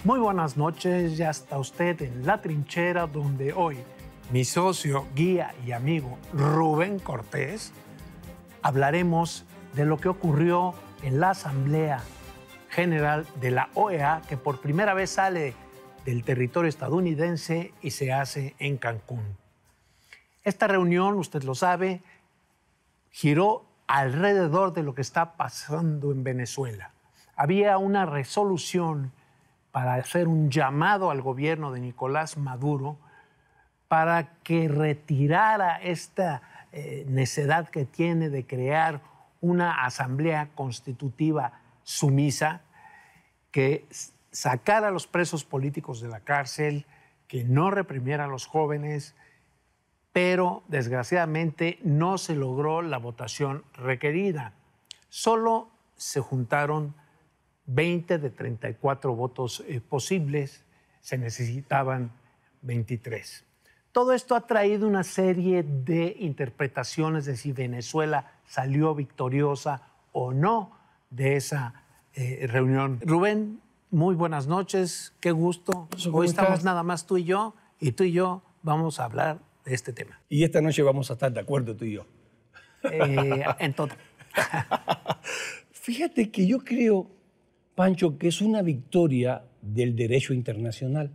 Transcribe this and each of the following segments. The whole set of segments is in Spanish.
Muy buenas noches, ya está usted en La Trinchera, donde hoy mi socio, guía y amigo Rubén Cortés hablaremos de lo que ocurrió en la Asamblea General de la OEA, que por primera vez sale del territorio estadounidense y se hace en Cancún. Esta reunión, usted lo sabe, giró alrededor de lo que está pasando en Venezuela. Había una resolución para hacer un llamado al gobierno de Nicolás Maduro para que retirara esta necedad que tiene de crear una asamblea constitutiva sumisa, que sacara a los presos políticos de la cárcel, que no reprimiera a los jóvenes, pero desgraciadamente no se logró la votación requerida. Solo se juntaron 20 de 34 votos posibles, se necesitaban 23. Todo esto ha traído una serie de interpretaciones de si Venezuela salió victoriosa o no de esa reunión. Rubén, muy buenas noches, qué gusto. Hoy estamos nada más tú y yo vamos a hablar de este tema. Y esta noche vamos a estar de acuerdo tú y yo. En todo. Fíjate que yo creo, Pancho, que es una victoria del derecho internacional,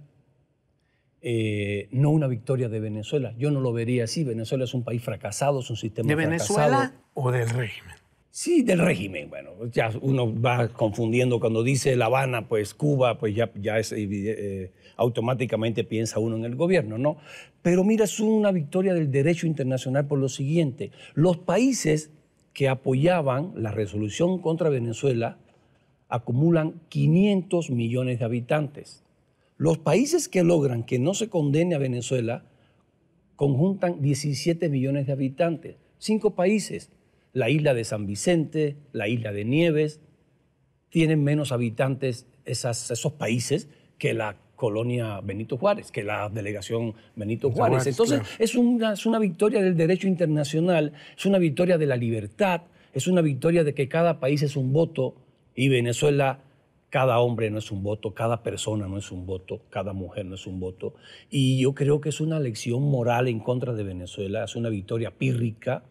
no una victoria de Venezuela. Yo no lo vería así. Venezuela es un país fracasado, es un sistema ¿De fracasado. Venezuela o del régimen? Sí, del régimen. Bueno, ya uno va confundiendo. Cuando dice La Habana, pues Cuba, pues ya es, automáticamente piensa uno en el gobierno, ¿no? Pero mira, es una victoria del derecho internacional por lo siguiente. Los países que apoyaban la resolución contra Venezuela acumulan 500 millones de habitantes. Los países que logran que no se condene a Venezuela conjuntan 17 millones de habitantes. 5 países. La isla de San Vicente, la isla de Nieves, tienen menos habitantes esos países que la colonia Benito Juárez, que la delegación Benito Juárez. Entonces, claro, es una victoria del derecho internacional, es una victoria de la libertad, es una victoria de que cada país es un voto y Venezuela, cada hombre no es un voto, cada persona no es un voto, cada mujer no es un voto. Y yo creo que es una lección moral en contra de Venezuela, es una victoria pírrica.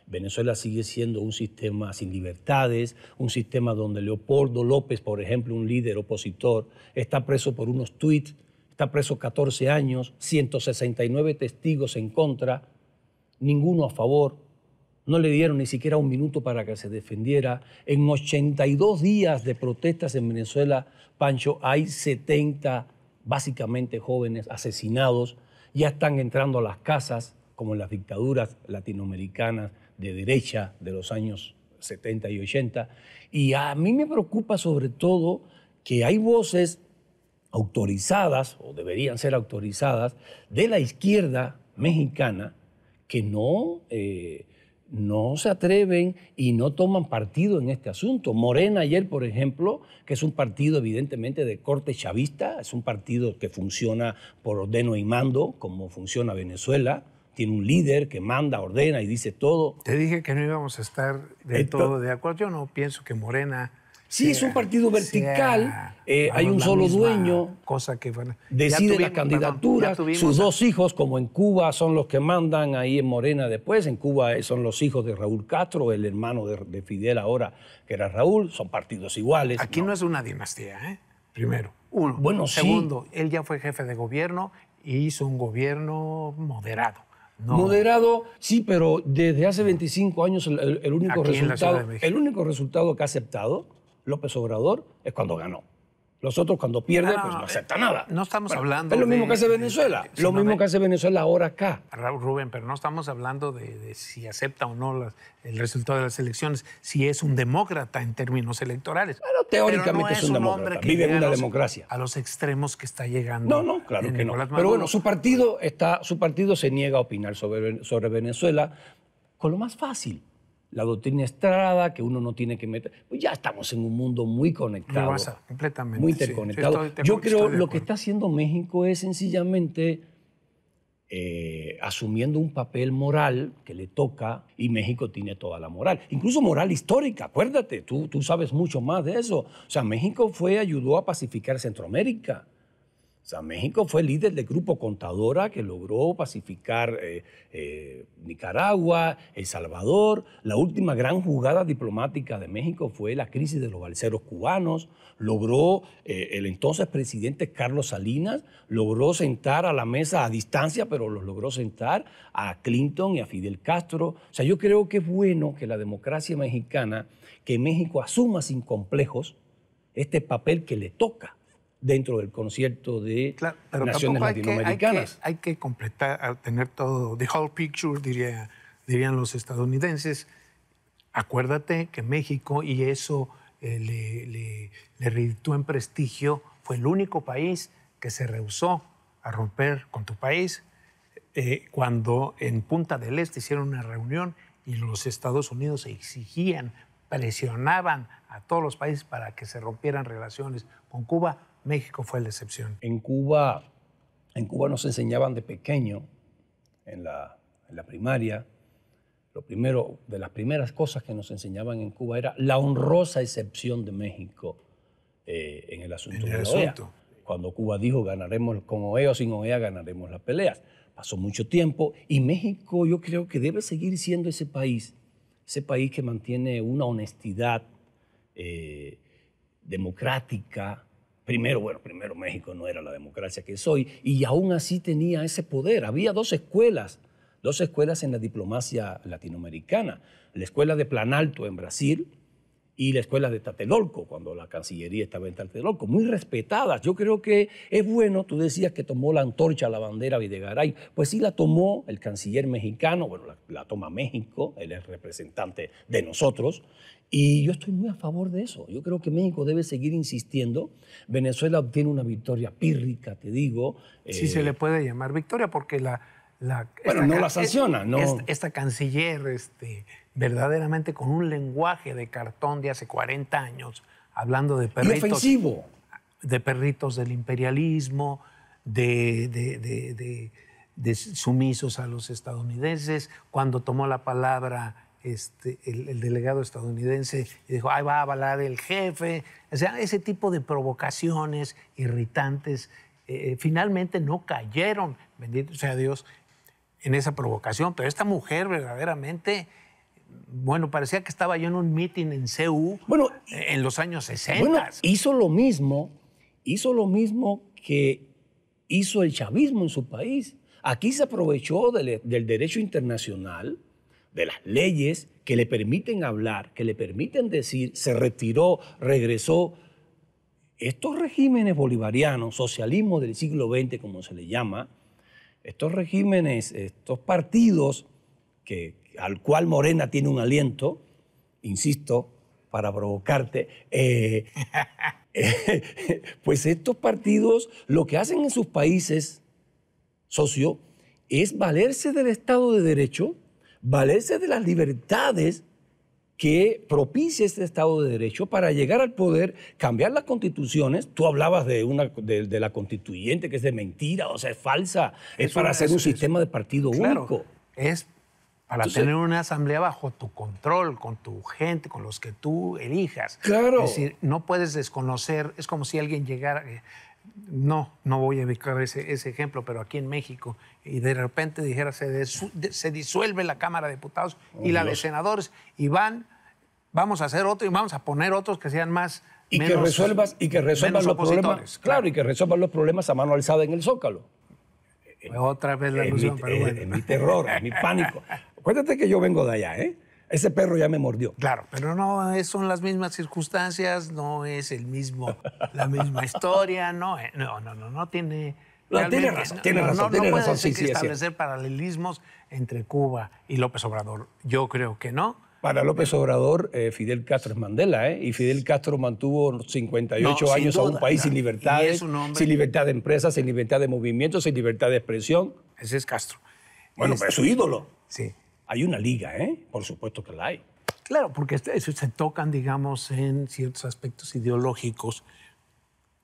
Venezuela sigue siendo un sistema sin libertades, un sistema donde Leopoldo López, por ejemplo, un líder opositor, está preso por unos tuits, está preso 14 años, 169 testigos en contra, ninguno a favor, no le dieron ni siquiera un minuto para que se defendiera. En 82 días de protestas en Venezuela, Pancho, hay 70, básicamente jóvenes, asesinados, ya están entrando a las casas, como en las dictaduras latinoamericanas de derecha de los años 70 y 80. Y a mí me preocupa sobre todo que hay voces autorizadas, o deberían ser autorizadas, de la izquierda mexicana que no se atreven y no toman partido en este asunto. Morena ayer, por ejemplo, que es un partido evidentemente de corte chavista, es un partido que funciona por ordeno y mando, como funciona Venezuela, tiene un líder que manda, ordena y dice todo. Te dije que no íbamos a estar del todo de acuerdo. Yo no pienso que Morena... Sí, es un partido vertical, hay un solo dueño, cosa que, decide las candidaturas, sus 2 hijos, como en Cuba, son los que mandan ahí en Morena después. En Cuba son los hijos de Raúl Castro, el hermano de Fidel ahora, que era Raúl, son partidos iguales. Aquí no es una dinastía, primero. Uno. Bueno, segundo, él ya fue jefe de gobierno y hizo un gobierno moderado. No. Moderado, sí, pero desde hace 25 años el único resultado que ha aceptado López Obrador es cuando ganó. Los otros cuando pierden, pues no acepta nada. No estamos hablando es lo mismo que hace Venezuela. Lo mismo que hace Venezuela ahora acá. Rubén, pero no estamos hablando de si acepta o no el resultado de las elecciones, si es un demócrata en términos electorales. Bueno, teóricamente es un demócrata. Vive en una democracia. A los extremos que está llegando. No, claro que no. Pero bueno, su partido se niega a opinar sobre Venezuela con lo más fácil. La doctrina Estrada, que uno no tiene que meter. Pues ya estamos en un mundo muy conectado. Completamente. Muy interconectado. Yo creo que lo que está haciendo México es sencillamente asumiendo un papel moral que le toca, y México tiene toda la moral, incluso moral histórica, acuérdate, tú sabes mucho más de eso. O sea, México ayudó a pacificar Centroamérica. O sea, México fue líder del grupo Contadora que logró pacificar Nicaragua, El Salvador. La última gran jugada diplomática de México fue la crisis de los balseros cubanos. Logró el entonces presidente Carlos Salinas, logró sentar a la mesa a distancia, pero los logró sentar a Clinton y a Fidel Castro. O sea, yo creo que es bueno que la democracia mexicana, que México asuma sin complejos este papel que le toca dentro del concierto de naciones latinoamericanas. Hay que completar, tener todo, the whole picture, dirían los estadounidenses. Acuérdate que México, y eso le reditúa en prestigio, fue el único país que se rehusó a romper con tu país cuando en Punta del Este hicieron una reunión y los Estados Unidos exigían, presionaban a todos los países para que se rompieran relaciones con Cuba. México fue la excepción. En Cuba nos enseñaban de pequeño, en la primaria, de las primeras cosas que nos enseñaban en Cuba era la honrosa excepción de México en el asunto de la OEA. Cuando Cuba dijo, ganaremos con OEA o sin OEA, ganaremos las peleas. Pasó mucho tiempo y México yo creo que debe seguir siendo ese país que mantiene una honestidad democrática. Primero México no era la democracia que es hoy y aún así tenía ese poder. Había dos escuelas en la diplomacia latinoamericana. La escuela de Planalto en Brasil y la escuela de Tlatelolco, cuando la Cancillería estaba en Tlatelolco, muy respetadas. Yo creo que es bueno, tú decías que tomó la antorcha, la bandera Videgaray, pues sí la tomó el canciller mexicano, bueno, la toma México, él es representante de nosotros, y yo estoy muy a favor de eso. Yo creo que México debe seguir insistiendo. Venezuela obtiene una victoria pírrica, te digo. Sí se le puede llamar victoria porque no la sanciona, no. Esta canciller, verdaderamente con un lenguaje de cartón de hace 40 años, hablando de perritos. Y ofensivo. De perritos del imperialismo, de sumisos a los estadounidenses. Cuando tomó la palabra el delegado estadounidense y dijo, ahí va a hablar el jefe. O sea, ese tipo de provocaciones irritantes finalmente no cayeron, bendito sea Dios, en esa provocación. Pero esta mujer verdaderamente, bueno, parecía que estaba yo en un meeting en CEU en los años 60. Bueno, hizo lo mismo que hizo el chavismo en su país. Aquí se aprovechó del derecho internacional, de las leyes que le permiten hablar, que le permiten decir, se retiró, regresó. Estos regímenes bolivarianos, socialismo del siglo XX, como se le llama, estos regímenes, estos partidos al cual Morena tiene un aliento, insisto, para provocarte, pues estos partidos lo que hacen en sus países, socio, es valerse del Estado de Derecho, valerse de las libertades que propicia este Estado de Derecho para llegar al poder, cambiar las constituciones. Tú hablabas de la constituyente, que es de mentira, o sea, es falsa. Es para hacer un sistema de partido único. Es para tener una asamblea bajo tu control, con tu gente, con los que tú elijas. Claro. Es decir, no puedes desconocer, es como si alguien llegara... No voy a ubicar ese ejemplo, pero aquí en México, y de repente dijera, se disuelve la Cámara de Diputados y la de Senadores, y vamos a hacer otro y vamos a poner otros que sean más... Y que resuelvas los problemas. Claro, y que resuelvas los problemas a mano alzada en el Zócalo. Otra vez la alusión, pero bueno. En mi terror, en mi pánico. Acuérdate que yo vengo de allá, ¿eh? Ese perro ya me mordió. Claro, pero no son las mismas circunstancias, no es la misma historia, no tiene... Tiene razón. No puedes establecer paralelismos entre Cuba y López Obrador. Yo creo que no. Para López Obrador, Fidel Castro es Mandela, ¿eh? Y Fidel Castro mantuvo 58 años a un país sin libertades, sin libertad de empresas, sin libertad de movimiento, sin libertad de expresión. Ese es Castro. Bueno, pero es su ídolo. Sí. Hay una liga, ¿eh? Por supuesto que la hay. Claro, porque se tocan, digamos, en ciertos aspectos ideológicos,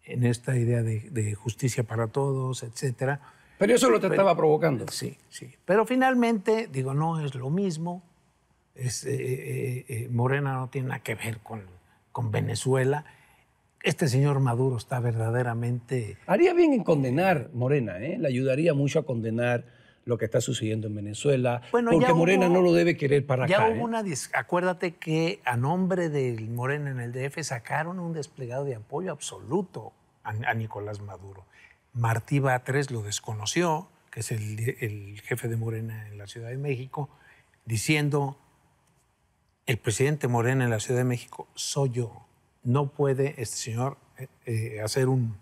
en esta idea de justicia para todos, etcétera. Pero eso lo te estaba provocando. Sí, sí. Pero finalmente, digo, no es lo mismo. Morena no tiene nada que ver con Venezuela. Este señor Maduro está verdaderamente... Haría bien en condenar Morena, ¿eh? Le ayudaría mucho a condenar lo que está sucediendo en Venezuela, Bueno, porque Morena no lo debe querer para ya acá. hubo acuérdate que a nombre del Morena en el DF sacaron un desplegado de apoyo absoluto a Nicolás Maduro. Martí Batres lo desconoció, que es el jefe de Morena en la Ciudad de México, diciendo, el presidente Morena en la Ciudad de México soy yo. No puede este señor hacer un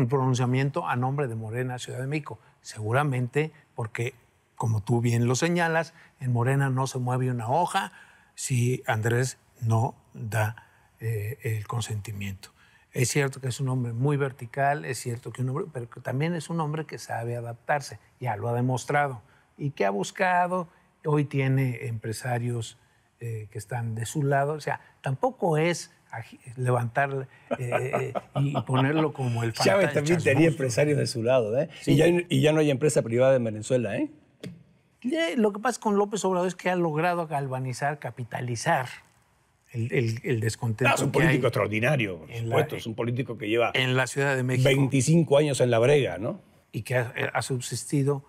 pronunciamiento a nombre de Morena Ciudad de México. Seguramente porque, como tú bien lo señalas, en Morena no se mueve una hoja si Andrés no da el consentimiento. Es cierto que es un hombre muy vertical, es cierto que pero que también es un hombre que sabe adaptarse, ya lo ha demostrado, y que ha buscado, hoy tiene empresarios que están de su lado, o sea, tampoco es levantar y ponerlo como el fantasma. Chávez también tenía empresarios de su lado, ¿eh? Sí. Y ya no hay empresa privada en Venezuela, ¿eh? Lo que pasa con López Obrador es que ha logrado galvanizar, capitalizar el descontento. Es un político extraordinario, por supuesto. Es un político que lleva en la Ciudad de México 25 años en la brega, ¿no? Y que ha subsistido.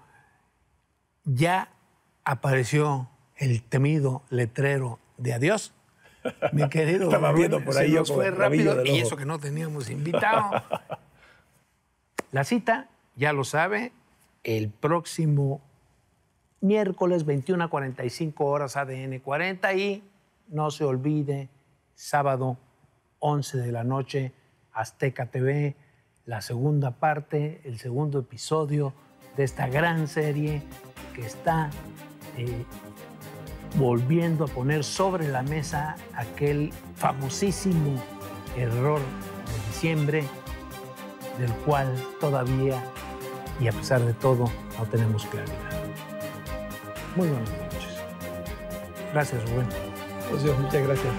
Ya apareció el temido letrero de adiós. Mi querido Estaba viendo por ahí, se nos fue rápido, y ojo. eso que no teníamos invitado. La cita, ya lo sabe, el próximo miércoles 21:45 ADN 40, y no se olvide, sábado 11 de la noche, Azteca TV, la segunda parte, el segundo episodio de esta gran serie que está volviendo a poner sobre la mesa aquel famosísimo error de diciembre, del cual todavía, y a pesar de todo, no tenemos claridad. Muy buenas noches. Gracias, Rubén. Pues Dios, muchas gracias.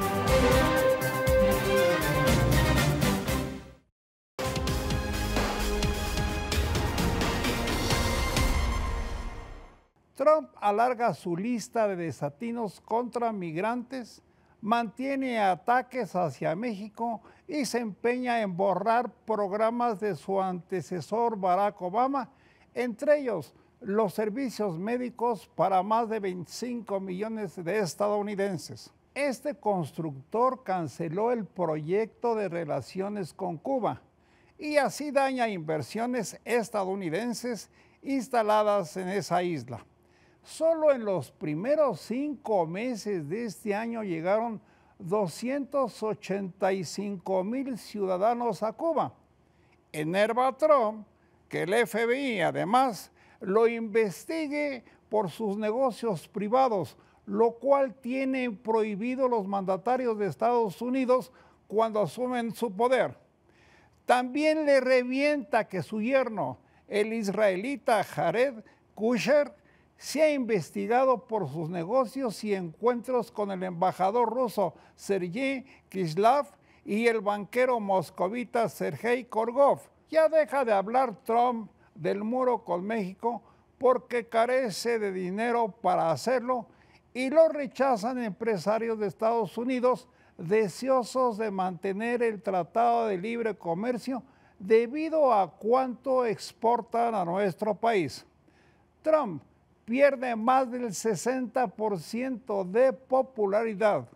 Trump alarga su lista de desatinos contra migrantes, mantiene ataques hacia México y se empeña en borrar programas de su antecesor Barack Obama, entre ellos los servicios médicos para más de 25 millones de estadounidenses. Este constructor canceló el proyecto de relaciones con Cuba y así daña inversiones estadounidenses instaladas en esa isla. Solo en los primeros 5 meses de este año llegaron 285,000 ciudadanos a Cuba. Enerva a Trump que el FBI además lo investigue por sus negocios privados, lo cual tienen prohibido los mandatarios de Estados Unidos cuando asumen su poder. También le revienta que su yerno, el israelita Jared Kushner, sea investigado por sus negocios y encuentros con el embajador ruso Sergei Kislyak y el banquero moscovita Sergei Korgov. Ya deja de hablar Trump del muro con México porque carece de dinero para hacerlo y lo rechazan empresarios de Estados Unidos deseosos de mantener el Tratado de Libre Comercio debido a cuánto exportan a nuestro país. Trump pierde más del 60% de popularidad.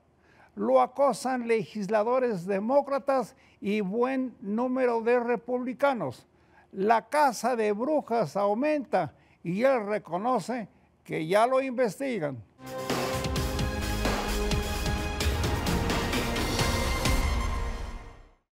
Lo acosan legisladores demócratas y buen número de republicanos. La caza de brujas aumenta y él reconoce que ya lo investigan.